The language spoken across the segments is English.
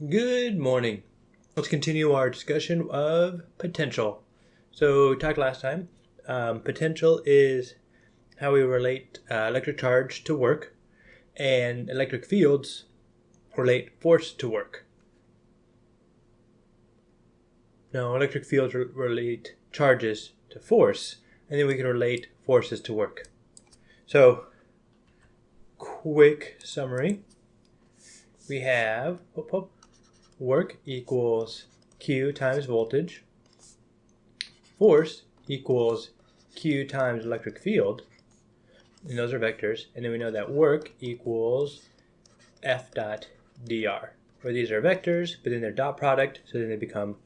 Good morning. Let's continue our discussion of potential. So we talked last time. Potential is how we relate electric charge to work, and electric fields relate force to work. No, electric fields relate charges to force, and then we can relate forces to work. So, quick summary. We have work equals Q times voltage. Force equals Q times electric field. And those are vectors. And then we know that work equals F dot dr, where these are vectors, but then they're dot product, so then they become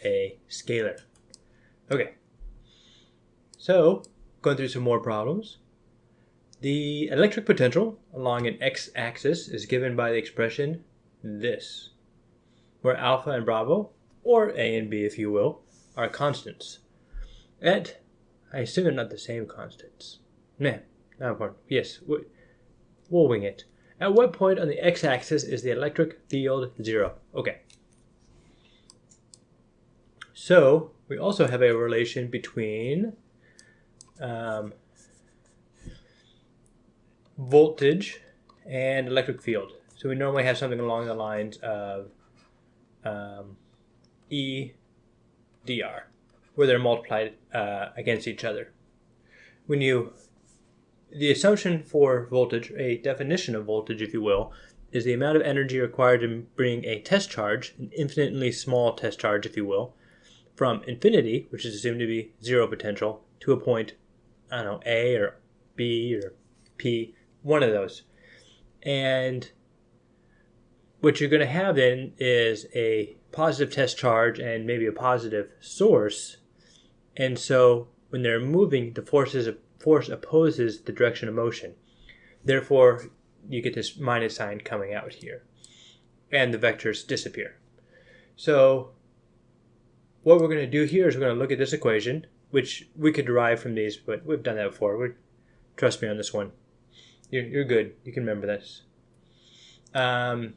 a scalar. Okay. So, going through some more problems. The electric potential along an x-axis is given by the expression this, where alpha and bravo, or A and B if you will, are constants. I assume they're not the same constants. Nah, not important. Yes, we'll wing it. At what point on the x-axis is the electric field 0? Okay. So, we also have a relation between voltage and electric field. So we normally have something along the lines of E dr, where they're multiplied against each other. The assumption for voltage, a definition of voltage, if you will, is the amount of energy required to bring a test charge, an infinitely small test charge, if you will, from infinity, which is assumed to be zero potential, to a point, I don't know, A or B or P, one of those. And what you're going to have then is a positive test charge and maybe a positive source. And so when they're moving, the force opposes the direction of motion. Therefore, you get this minus sign coming out here. And the vectors disappear. So what we're going to do here is we're going to look at this equation, which we could derive from these, but we've done that before. Trust me on this one. You're good. You can remember this. So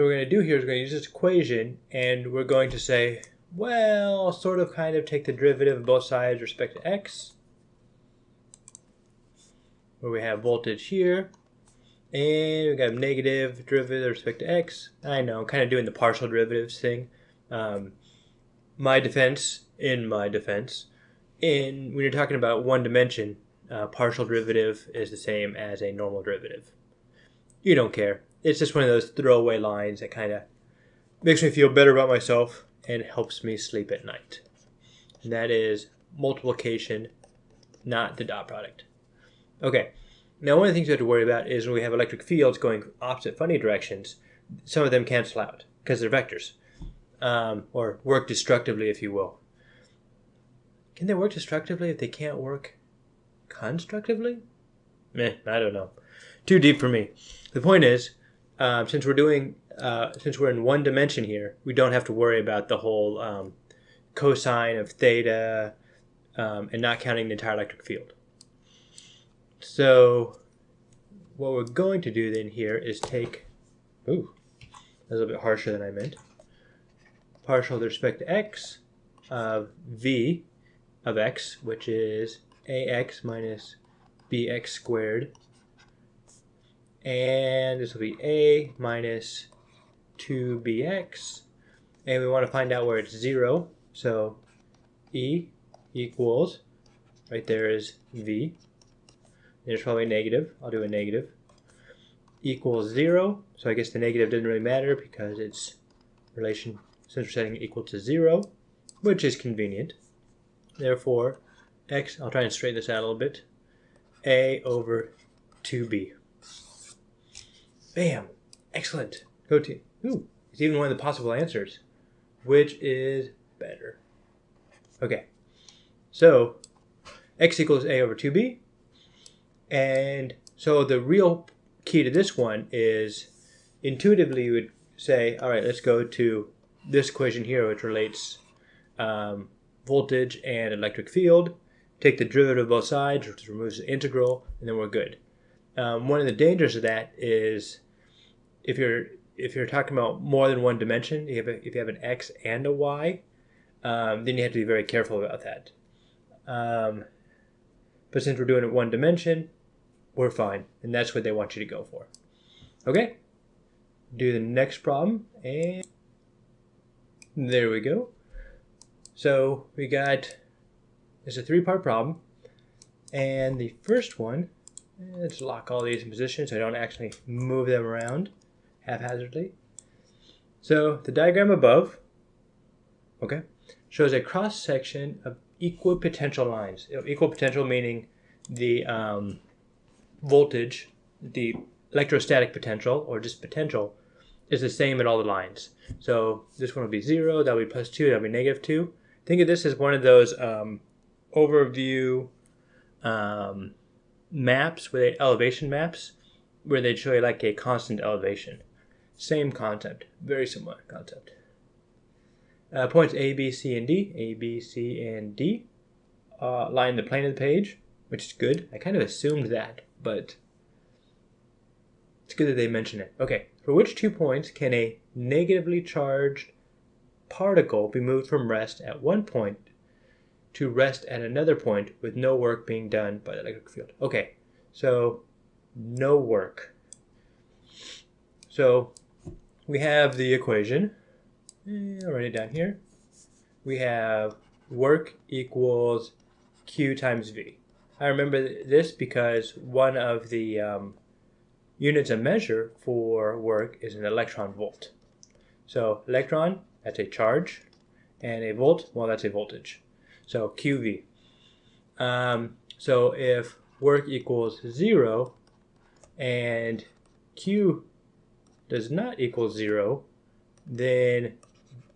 what we're going to do here is we're going to use this equation, and we're going to say, well, sort of kind of take the derivative of both sides with respect to x, where we have voltage here, and we got a negative derivative with respect to x. I know, I'm kind of doing the partial derivatives thing. My defense, when you're talking about one dimension, partial derivative is the same as a normal derivative. You don't care. It's just one of those throwaway lines that kind of makes me feel better about myself and helps me sleep at night. And that is multiplication, not the dot product. Okay. Now, one of the things you have to worry about is when we have electric fields going opposite funny directions, some of them cancel out because they're vectors, or work destructively, if you will. Can they work destructively if they can't work constructively? I don't know. Too deep for me. The point is, since we're in one dimension here, we don't have to worry about the whole cosine of theta and not counting the entire electric field. So what we're going to do then here is take, that's a little bit harsher than I meant, partial with respect to x of v of x, which is ax minus bx squared. And this will be a minus 2bx. And we want to find out where it's 0. So E equals, right there is v. There's probably a negative. I'll do a negative. Equals 0. So I guess the negative doesn't really matter because it's relation, since we're setting it equal to 0, which is convenient. Therefore, x, I'll try and straighten this out a little bit, a over 2b. Bam! Excellent. Go to, it's even one of the possible answers. Which is better? Okay. So, x equals a over 2b. And so the real key to this one is, intuitively you would say, all right, let's go to this equation here, which relates voltage and electric field. Take the derivative of both sides, which removes the integral, and then we're good. One of the dangers of that is if you're if you're talking about more than one dimension, if you have an x and a y, then you have to be very careful about that. But since we're doing it one dimension, we're fine, and that's what they want you to go for. Okay, do the next problem, and there we go. So we got, it's a 3-part problem, and the first one, let's lock all these in position so I don't actually move them around haphazardly. So the diagram above, okay, shows a cross section of equal potential lines. Equal potential meaning the voltage, the electrostatic potential, or just potential, is the same at all the lines. So this one will be 0, that'll be +2, that'll be -2. Think of this as one of those overview maps, elevation maps, where they show you like a constant elevation. Same concept, very similar concept. Points A, B, C, and D. A, B, C, and D line the plane of the page, which is good. I kind of assumed that, but it's good that they mention it. Okay, for which 2 points can a negatively charged particle be moved from rest at one point to rest at another point with no work being done by the electric field? Okay, so no work. So we have the equation. I'll write it down here. We have work equals Q times V. I remember this because one of the units of measure for work is an electron volt. So electron, that's a charge, and a volt, well, that's a voltage. So QV. So if work equals 0 and Q does not equal 0, then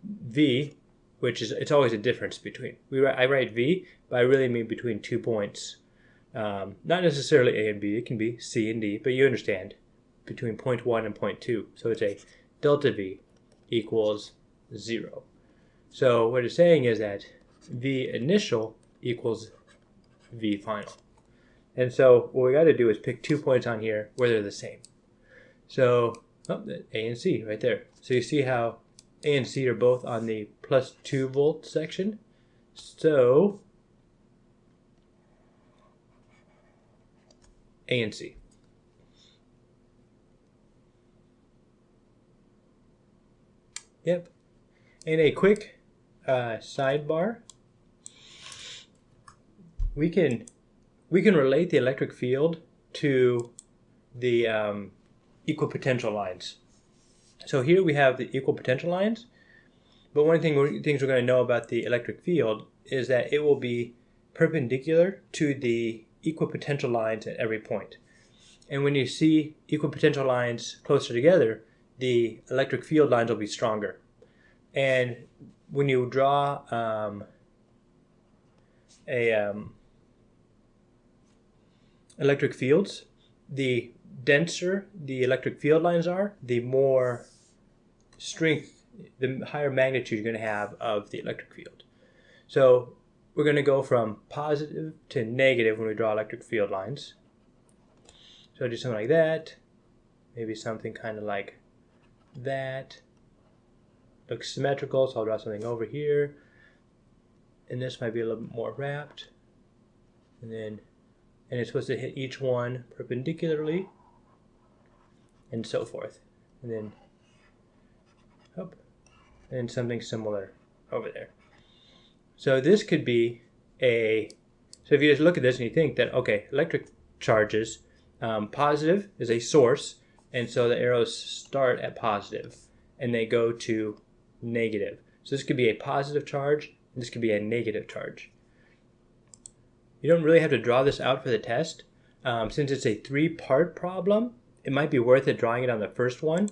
V, which is, it's always a difference between. I write V, but I really mean between 2 points. Not necessarily A and B, it can be C and D, but you understand, between point 1 and point 2. So it's a delta V equals 0. So what it's saying is that V initial equals V final. And so what we got to do is pick 2 points on here where they're the same. So A and C right there. So you see how A and C are both on the +2 volt section. So A and C. Yep. And a quick sidebar. We can relate the electric field to the equal potential lines. So here we have the equal potential lines, but one of the things we're going to know about the electric field is that it will be perpendicular to the equal potential lines at every point. And when you see equal potential lines closer together, the electric field lines will be stronger. And when you draw electric fields, the denser the electric field lines are, the more strength, the higher magnitude you're going to have of the electric field. So we're going to go from positive to negative when we draw electric field lines. So I'll do something like that, maybe something kind of like that. Looks symmetrical, so I'll draw something over here. And this might be a little bit more wrapped. And it's supposed to hit each one perpendicularly, and so forth. And then, and something similar over there. So this could be so if you just look at this and you think that, okay, electric charges, positive is a source, and so the arrows start at positive, and they go to negative. So this could be a positive charge, and this could be a negative charge. You don't really have to draw this out for the test. Since it's a 3-part problem, it might be worth it drawing it on the first one,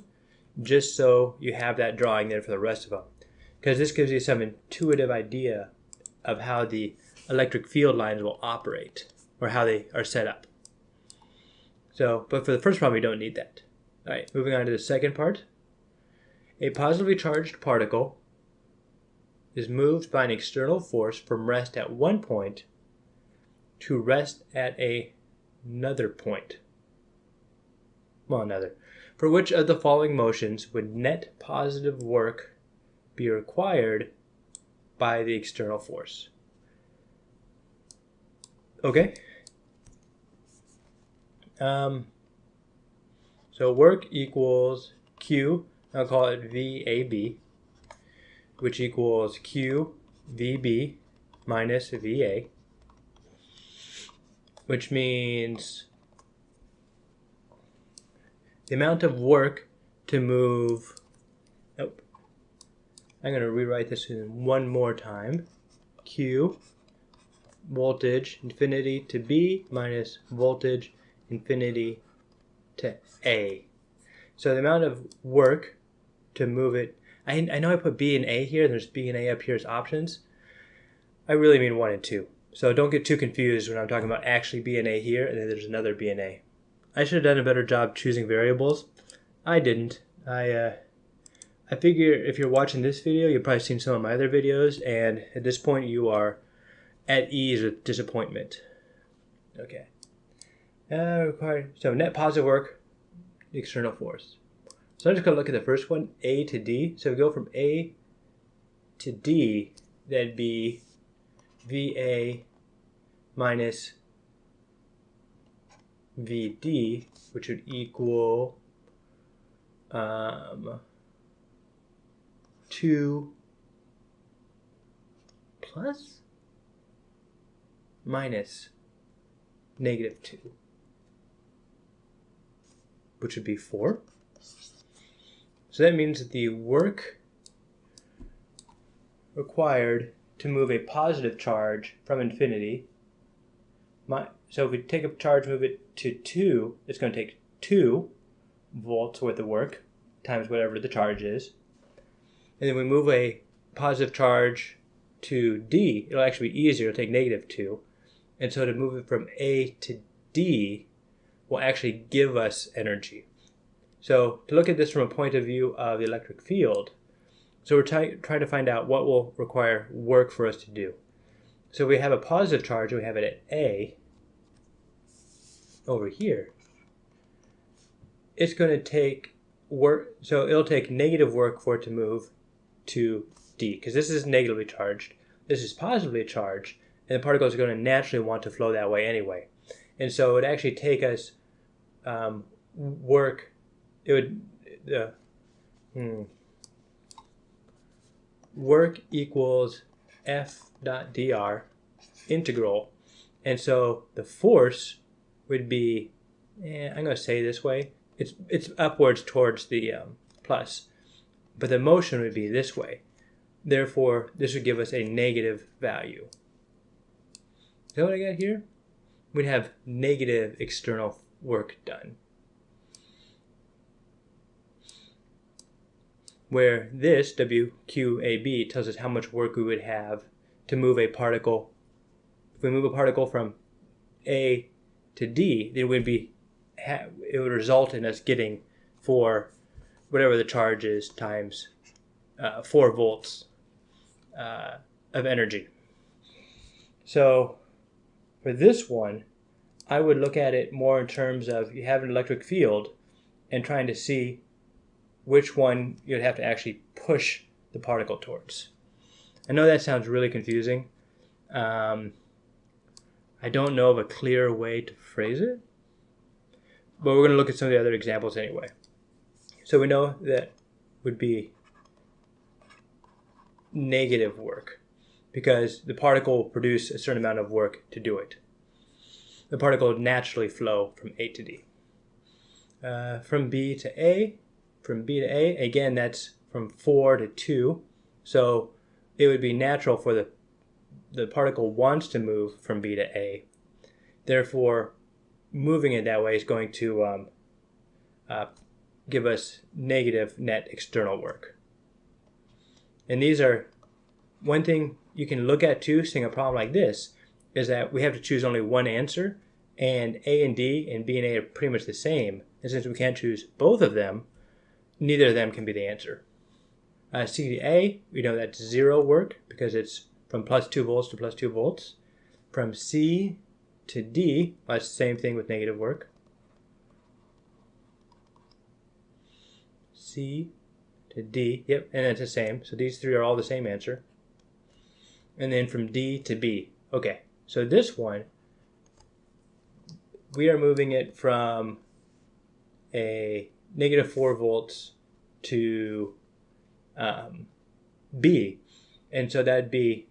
just so you have that drawing there for the rest of them. Because this gives you some intuitive idea of how the electric field lines will operate, or how they are set up. So, but for the first problem, you don't need that. All right, moving on to the second part. A positively charged particle is moved by an external force from rest at one point to rest at another point. Well, For which of the following motions would net positive work be required by the external force? Okay. So work equals Q, I'll call it VAB, which equals QVB minus VA, which means the amount of work to move, I'm going to rewrite this one more time. Q, voltage infinity to B minus voltage infinity to A. So the amount of work to move it, I know I put B and A here, and there's B and A up here as options. I really mean 1 and 2. So don't get too confused when I'm talking about actually B and A here, and then there's another B and A. I should have done a better job choosing variables. I didn't. I figure if you're watching this video, you've probably seen some of my other videos, and at this point you are at ease with disappointment. Okay. So net positive work, external force. So I'm just going to look at the first one, A to D. So we go from A to D, that'd be VA minus VD, which would equal 2 plus minus negative 2, which would be 4. So that means that the work required to move a positive charge from infinity, so if we take a charge, move it to 2, it's going to take 2 volts worth of work times whatever the charge is. And then we move a positive charge to D, it'll actually be easier, it'll take negative 2. And so to move it from A to D will actually give us energy. So to look at this from a point of view of the electric field, so we're trying to find out what will require work for us to do. So we have a positive charge, we have it at A over here. It's going to take work, so it'll take negative work for it to move to D, because this is negatively charged, this is positively charged, and the particles are going to naturally want to flow that way anyway. And so it would actually take us work, it would, work equals F dot dr integral. And so the force would be, I'm going to say this way, it's upwards towards the plus, but the motion would be this way. Therefore, this would give us a negative value. Is that what I got here? We'd have negative external work done. Where this, WQAB, tells us how much work we would have to move a particle. If we move a particle from A to D, it would result in us getting, for whatever the charge is, times 4 volts of energy. So for this one, I would look at it more in terms of you have an electric field and trying to see which one you'd have to actually push the particle towards. I know that sounds really confusing. I don't know of a clear way to phrase it, but we're going to look at some of the other examples anyway. So we know that would be negative work because the particle will produce a certain amount of work to do it. The particle would naturally flow from A to D. From B to A, again, that's from 4 to 2. So it would be natural for the particle wants to move from B to A. Therefore, moving it that way is going to give us negative net external work. And these are, one thing you can look at too, seeing a problem like this, is that we have to choose only one answer, and A and D and B and A are pretty much the same. And since we can't choose both of them, neither of them can be the answer. C to A, we know that's 0 work because it's from plus 2 volts to plus 2 volts. From C to D, well, that's the same thing with negative work. C to D. Yep, and it's the same. So these three are all the same answer. And then from D to B. Okay, so this one, we are moving it from a negative 4 volts to B. And so that'd be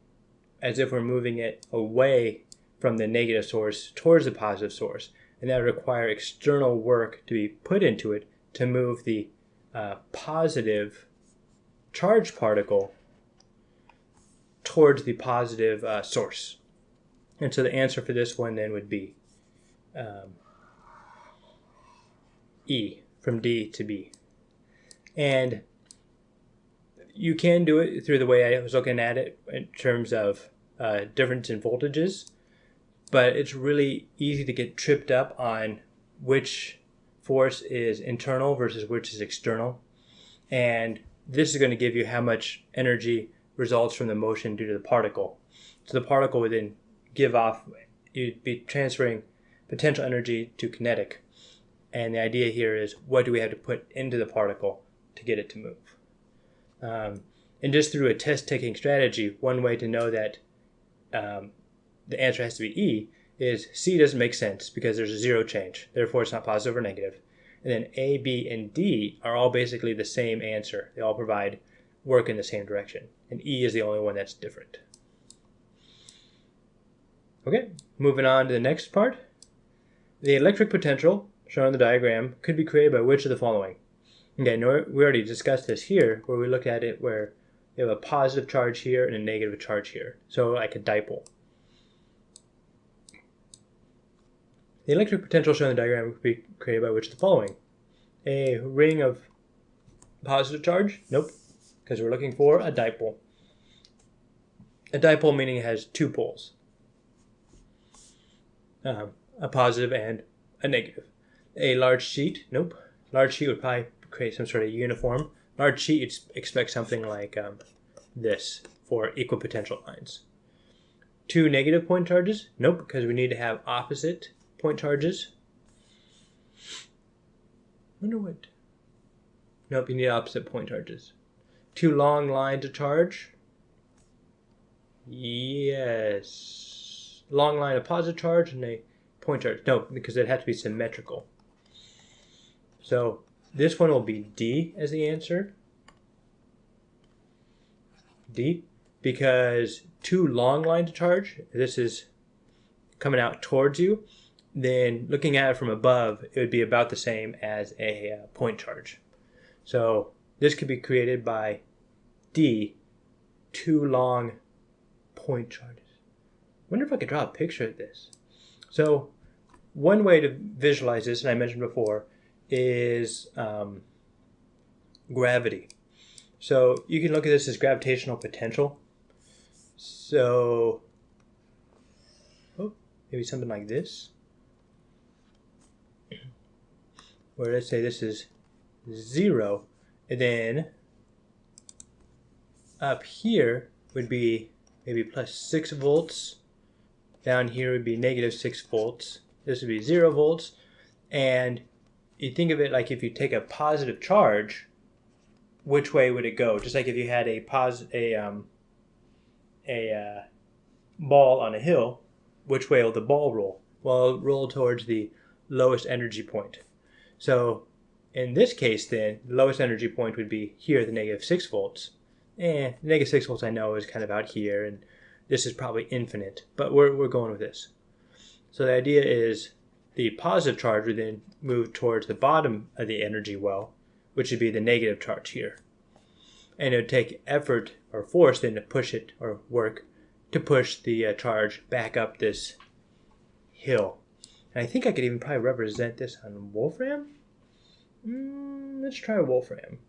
as if we're moving it away from the negative source towards the positive source. And that would require external work to be put into it to move the positive charged particle towards the positive source. And so the answer for this one then would be E, from D to B. And you can do it through the way I was looking at it in terms of difference in voltages, but it's really easy to get tripped up on which force is internal versus which is external. And this is going to give you how much energy results from the motion due to the particle. So the particle would then give off, you'd be transferring potential energy to kinetic. And the idea here is, what do we have to put into the particle to get it to move? And just through a test-taking strategy, one way to know that the answer has to be E is C doesn't make sense because there's a zero change. Therefore, it's not positive or negative. And then A, B, and D are all basically the same answer. They all provide work in the same direction. And E is the only one that's different. Okay, moving on to the next part. The electric potential, shown on the diagram, could be created by which of the following? Okay, we already discussed this here, where we look at it where you have a positive charge here and a negative charge here. So like a dipole. The electric potential shown in the diagram could be created by which of the following? A ring of positive charge? Nope, because we're looking for a dipole. A dipole meaning it has two poles. A positive and a negative. A large sheet? Nope. Large sheet would probably create some sort of uniform. Large sheet, you'd expect something like this for equipotential lines. Two negative point charges? Nope, because we need to have opposite point charges. Wonder what? Nope, you need opposite point charges. Two long lines to charge? Yes. Long line of positive charge and a point charge. No, because it has to be symmetrical. So this one will be D as the answer. D. Because two long lines to charge, this is coming out towards you, then looking at it from above, it would be about the same as a point charge. So this could be created by D, two long point charges. I wonder if I could draw a picture of this. So one way to visualize this, and I mentioned before, is gravity. So you can look at this as gravitational potential. So maybe something like this, where let's say this is 0, and then up here would be maybe plus 6 volts. Down here would be negative 6 volts. This would be 0 volts. And you think of it like if you take a positive charge, which way would it go? Just like if you had a ball on a hill, which way will the ball roll? Well, it'll roll towards the lowest energy point. So in this case then, the lowest energy point would be here, the negative 6 volts. Negative 6 volts I know is kind of out here, and this is probably infinite, but we're going with this. So the idea is the positive charge would then move towards the bottom of the energy well, which would be the negative charge here. And it would take effort or force then to push it, or work to push the charge back up this hill. And I think I could even probably represent this on Wolfram. Let's try Wolfram.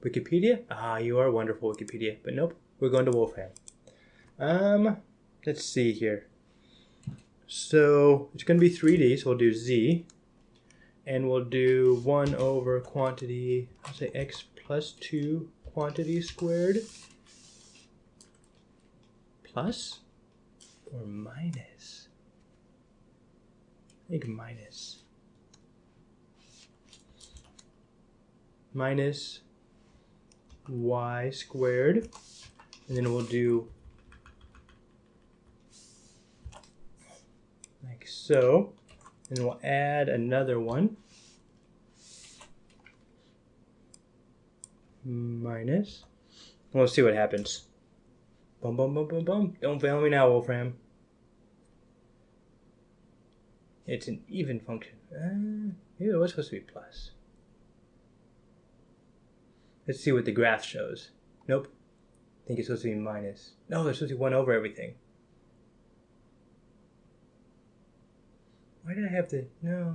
Wikipedia? Ah, you are wonderful, Wikipedia. But nope, we're going to Wolfram. Let's see here. So it's going to be 3D, so we'll do Z. And we'll do 1 over quantity, I'll say x plus 2 quantity squared. Plus or minus? I think minus. minus y squared. And then we'll do like so. And we'll add another one. Minus. We'll see what happens. Boom, boom, boom, boom, boom. Don't fail me now, Wolfram. It's an even function. Maybe it was supposed to be plus. Let's see what the graph shows. Nope. I think it's supposed to be minus. No, it's supposed to be 1 over everything. Why did I have to? No.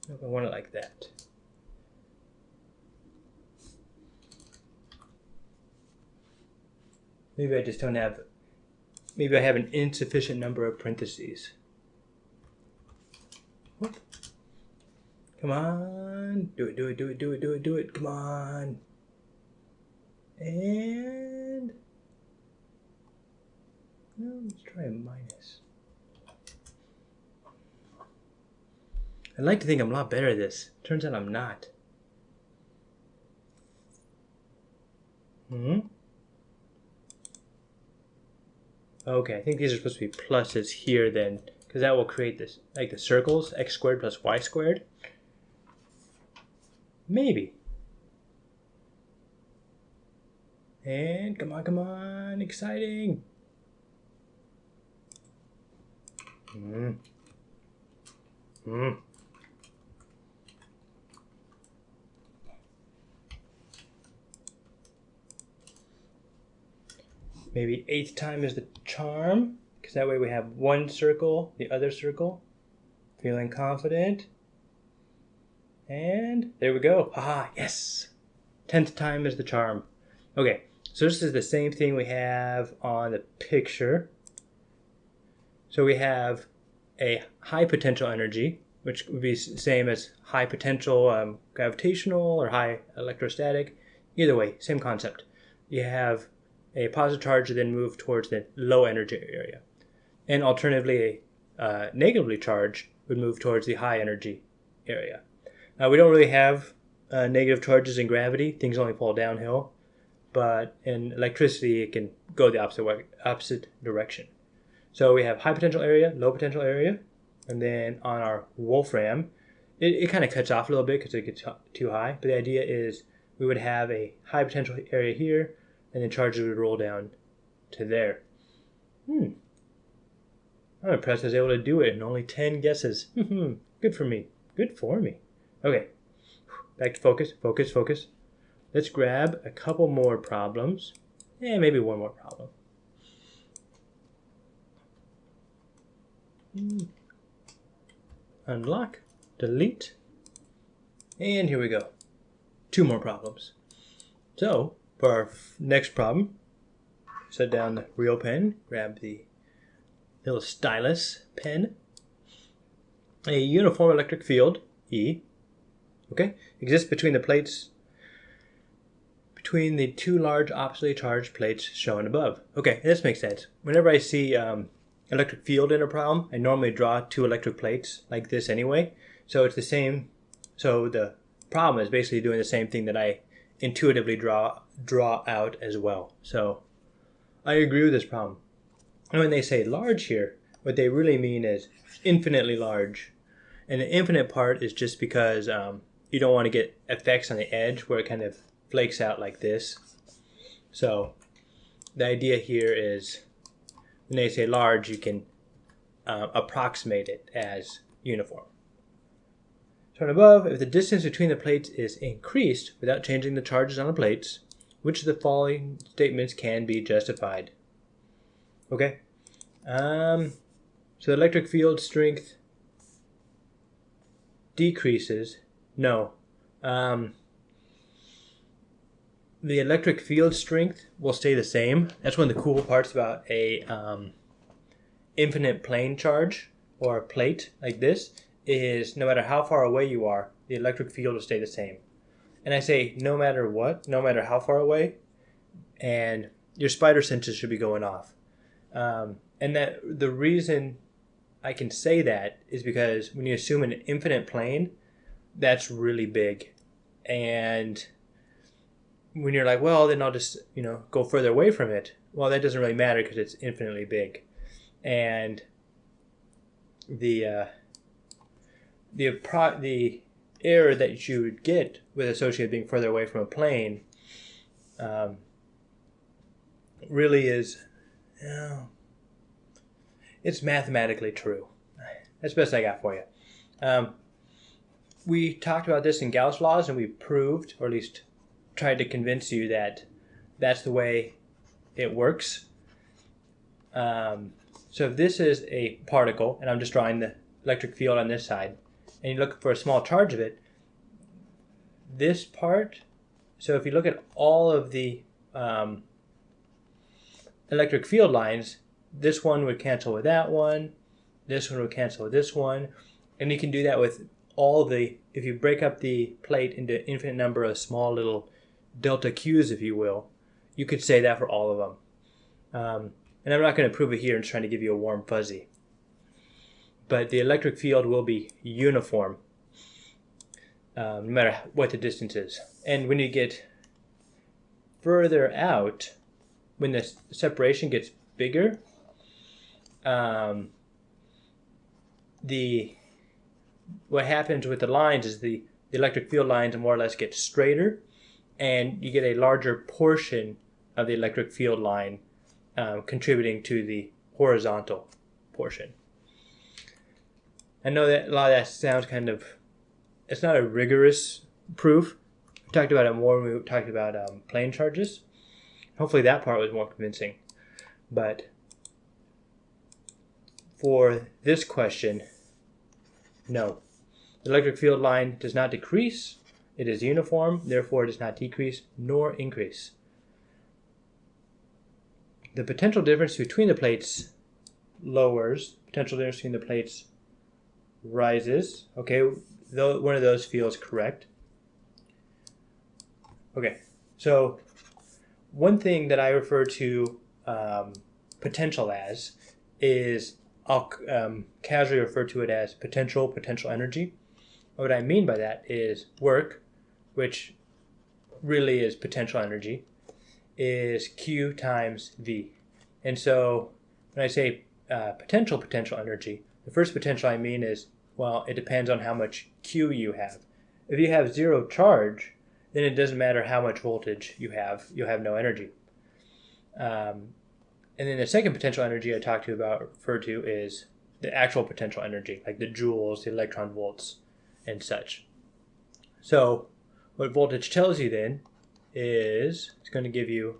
Nope, I want it like that. Maybe I just don't have. Maybe I have an insufficient number of parentheses. Whoop. Come on. Do it, do it, do it, do it, do it, do it. Come on. And no, let's try a minus. I'd like to think I'm a lot better at this. Turns out I'm not. Okay, I think these are supposed to be pluses here then, because that will create this, like the circles, x squared plus y squared. Maybe. And come on, come on, exciting. Maybe 8th time is the charm, because that way we have one circle, the other circle. Feeling confident. And there we go. Haha, yes! 10th time is the charm. Okay, so this is the same thing we have on the picture. So we have a high potential energy, which would be the same as high potential gravitational or high electrostatic. Either way, same concept. You have a positive charge then move towards the low energy area. And alternatively, a negatively charged would move towards the high energy area. We don't really have negative charges in gravity. Things only fall downhill. But in electricity, it can go the opposite direction. So we have high potential area, low potential area. And then on our Wolfram, it kind of cuts off a little bit because it gets too high. But the idea is we would have a high potential area here, and then charges would roll down to there. I'm impressed I was able to do it in only 10 guesses. Good for me. Good for me. Okay, back to focus, focus, focus. Let's grab a couple more problems. Maybe one more problem. Unlock, delete, and here we go. 2 more problems. So, for our next problem, set down the real pen, grab the little stylus pen. A uniform electric field, E, exists between the plates, between the 2 large oppositely charged plates shown above. Okay, this makes sense. Whenever I see electric field in a problem, I normally draw 2 electric plates like this anyway. So it's the same. So the problem is basically doing the same thing that I intuitively draw out as well. So I agree with this problem. And when they say large here, what they really mean is infinitely large. And the infinite part is just because you don't want to get effects on the edge where it kind of flakes out like this. So the idea here is when they say large, you can approximate it as uniform. Shown above, if the distance between the plates is increased without changing the charges on the plates, which of the following statements can be justified? Okay. So the electric field strength decreases. No. The electric field strength will stay the same. That's one of the cool parts about a infinite plane charge or a plate like this is no matter how far away you are, the electric field will stay the same. And I say no matter what, no matter how far away, and your spider senses should be going off. And that the reason I can say that is because when you assume an infinite plane, that's really big. And when you're like, well, then I'll just, go further away from it. Well, that doesn't really matter because it's infinitely big. And the error that you would get with associated being further away from a plane really is, it's mathematically true. That's the best I got for you. We talked about this in Gauss Laws, and we proved, or at least tried to convince you, that that's the way it works. So if this is a particle, and I'm just drawing the electric field on this side, and you look for a small charge of it, this part, so if you look at all of the electric field lines, this one would cancel with that one, this one would cancel with this one, and you can do that with if you break up the plate into an infinite number of small little delta Q's, if you will, you could say that for all of them. And I'm not going to prove it here. I'm just trying to give you a warm fuzzy. But the electric field will be uniform, no matter what the distance is. And when you get further out, when the separation gets bigger, what happens with the lines is the electric field lines more or less get straighter, and you get a larger portion of the electric field line contributing to the horizontal portion. I know that a lot of that sounds it's not a rigorous proof. We talked about it more when we talked about plane charges. Hopefully that part was more convincing. But for this question, no. The electric field line does not decrease. It is uniform, therefore it does not decrease nor increase. The potential difference between the plates lowers. Potential difference between the plates rises. Okay, one of those feels correct. Okay, so one thing that I refer to potential as is, I'll casually refer to it as potential energy. What I mean by that is work, which really is potential energy, is Q times V. And so when I say potential energy, the first potential I mean is, well, it depends on how much Q you have. If you have zero charge, then it doesn't matter how much voltage you have, you'll have no energy. And then the second potential energy I refer to is the actual potential energy, like the joules, the electron volts, and such. So what voltage tells you then is it's going to give you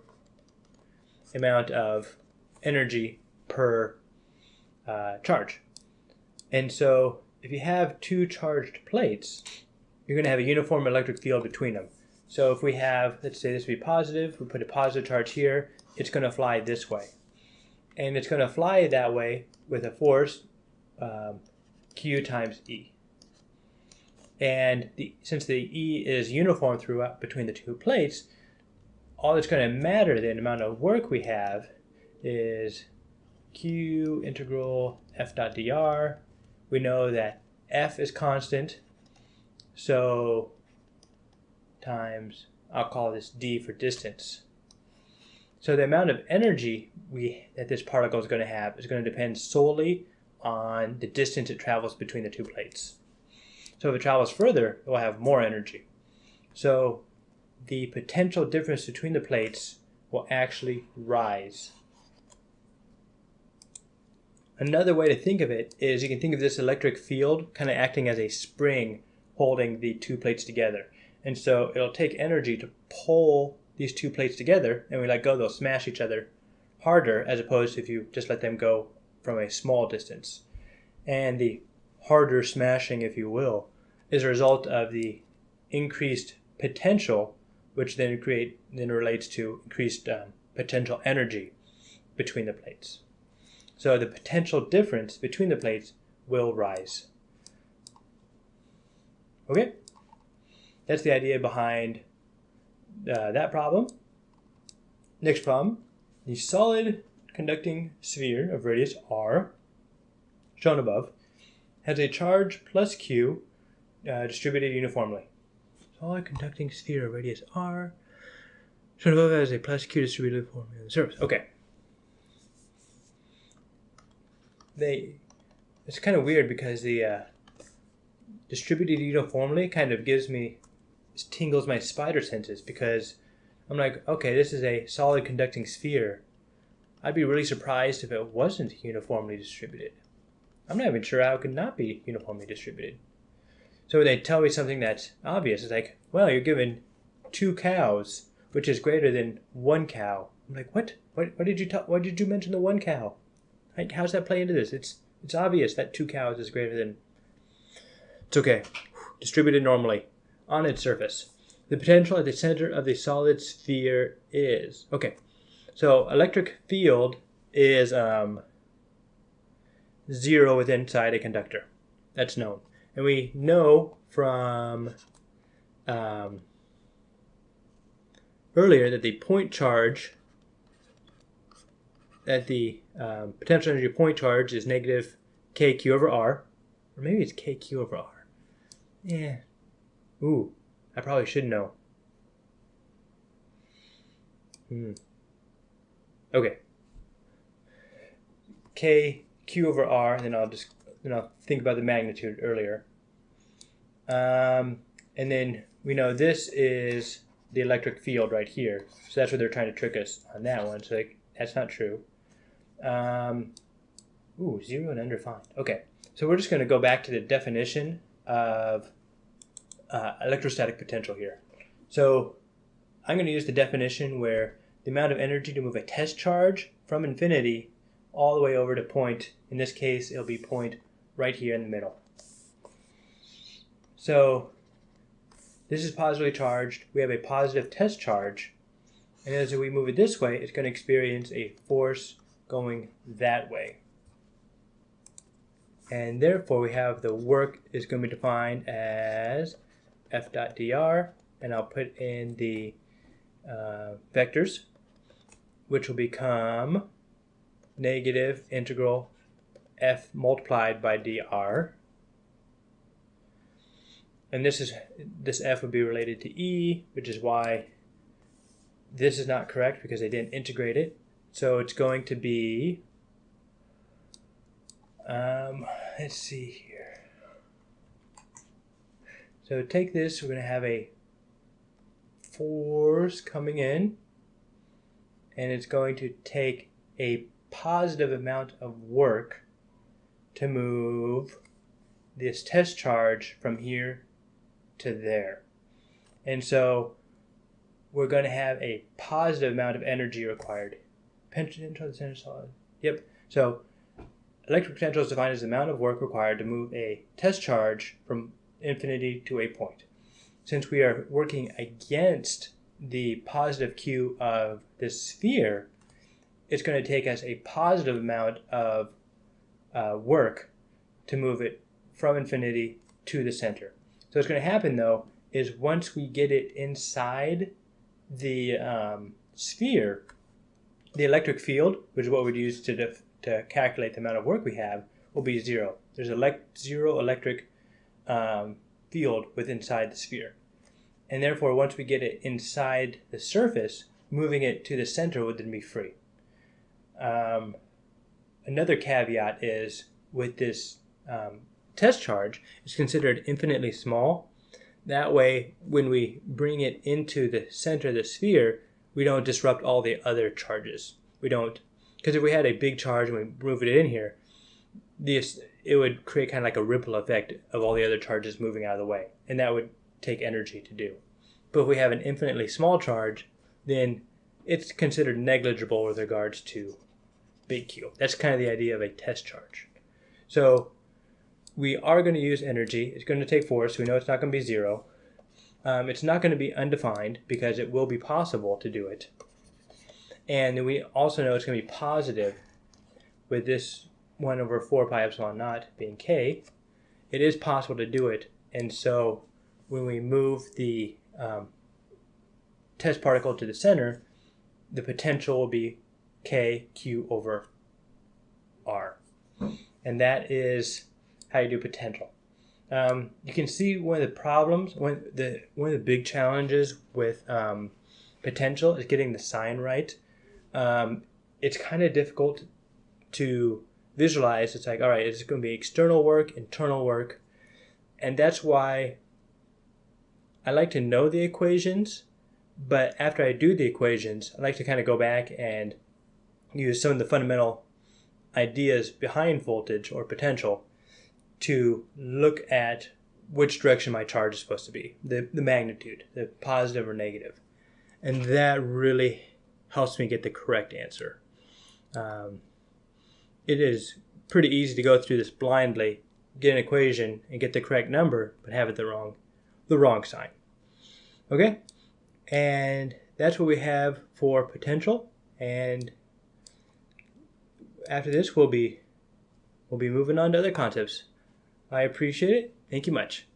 amount of energy per charge. And so if you have two charged plates, you're going to have a uniform electric field between them. So if we have, let's say this would be positive, we put a positive charge here, it's going to fly this way. And it's going to fly that way with a force Q times E. And since the E is uniform throughout between the two plates, all that's going to matter, the amount of work we have, is Q integral F dot dr. We know that F is constant, so times, I'll call this D for distance. So the amount of energy that this particle is going to have is going to depend solely on the distance it travels between the two plates. So if it travels further, it will have more energy. So the potential difference between the plates will actually rise. Another way to think of it is you can think of this electric field kind of acting as a spring holding the two plates together. And so it'll take energy to pull these two plates together, and we let go, they'll smash each other harder, as opposed to if you just let them go from a small distance. And the harder smashing, if you will, is a result of the increased potential, which then relates to increased potential energy between the plates. So the potential difference between the plates will rise. Okay? That's the idea behind that problem. Next problem. The solid conducting sphere of radius r shown above, has a charge plus Q distributed uniformly. Solid conducting sphere of radius r, shown above has a plus Q distributed uniformly on the surface. Okay. It's kind of weird because the distributed uniformly kind of tingles my spider senses, because I'm like, okay, this is a solid conducting sphere. I'd be really surprised if it wasn't uniformly distributed. I'm not even sure how it could not be uniformly distributed. So when they tell me something that's obvious, it's like, well, you're given 2 cows, which is greater than 1 cow. I'm like, what? Why did you mention the 1 cow? Like, how's that play into this? It's obvious that 2 cows is greater than. It's okay. Distributed normally on its surface. The potential at the center of the solid sphere is, okay, so electric field is 0 within inside a conductor. That's known. And we know from earlier that the point charge, that the potential energy point charge is negative kq over r, or maybe it's kq over r. Yeah. Ooh, I probably should know. Okay. Kq over r, and then I'll think about the magnitude earlier. And then we know this is the electric field right here. So that's what they're trying to trick us on that one. So that's not true. 0 and undefined. Okay. So we're just going to go back to the definition of electrostatic potential here. So I'm going to use the definition where the amount of energy to move a test charge from infinity all the way over to point, in this case it'll be point right here in the middle. So this is positively charged. We have a positive test charge, and as we move it this way, it's going to experience a force going that way. And therefore we have the work is going to be defined as F dot dr, and I'll put in the vectors, which will become negative integral F multiplied by dr. And this F would be related to E, which is why this is not correct, because they didn't integrate it. So it's going to be, let's see here. So take this, we're going to have a force coming in, and it's going to take a positive amount of work to move this test charge from here to there. And so we're going to have a positive amount of energy required. Potential of the center solid. Yep. So electric potential is defined as the amount of work required to move a test charge from infinity to a point. Since we are working against the positive Q of this sphere, it's going to take us a positive amount of work to move it from infinity to the center. So what's going to happen, though, is once we get it inside the sphere, the electric field, which is what we'd use to calculate the amount of work we have, will be 0. There's zero electric field inside the sphere. And therefore, once we get it inside the surface, moving it to the center would then be free. Another caveat is with this test charge, it's considered infinitely small. That way, when we bring it into the center of the sphere, we don't disrupt all the other charges. We don't, because if we had a big charge and we move it in here, it would create kind of like a ripple effect of all the other charges moving out of the way, and that would take energy to do. But if we have an infinitely small charge, then it's considered negligible with regards to big Q. That's kind of the idea of a test charge. So we are going to use energy. It's going to take force. We know it's not going to be 0. It's not going to be undefined because it will be possible to do it. And we also know it's going to be positive with this 1 over 4 pi epsilon naught being K. It is possible to do it. And so when we move the test particle to the center, the potential will be KQ over R. And and that is how you do potential. You can see one of the problems, one of the big challenges with potential is getting the sign right. It's kind of difficult to visualize. It's like, all right, it's going to be external work, internal work, and that's why I like to know the equations, but after I do the equations, I like to kind of go back and use some of the fundamental ideas behind voltage or potential to look at which direction my charge is supposed to be, the magnitude, the positive or negative. And that really helps me get the correct answer. It is pretty easy to go through this blindly, get an equation and get the correct number, but have it the wrong sign. Okay? And that's what we have for potential. And after this, we'll be moving on to other concepts. I appreciate it. Thank you much.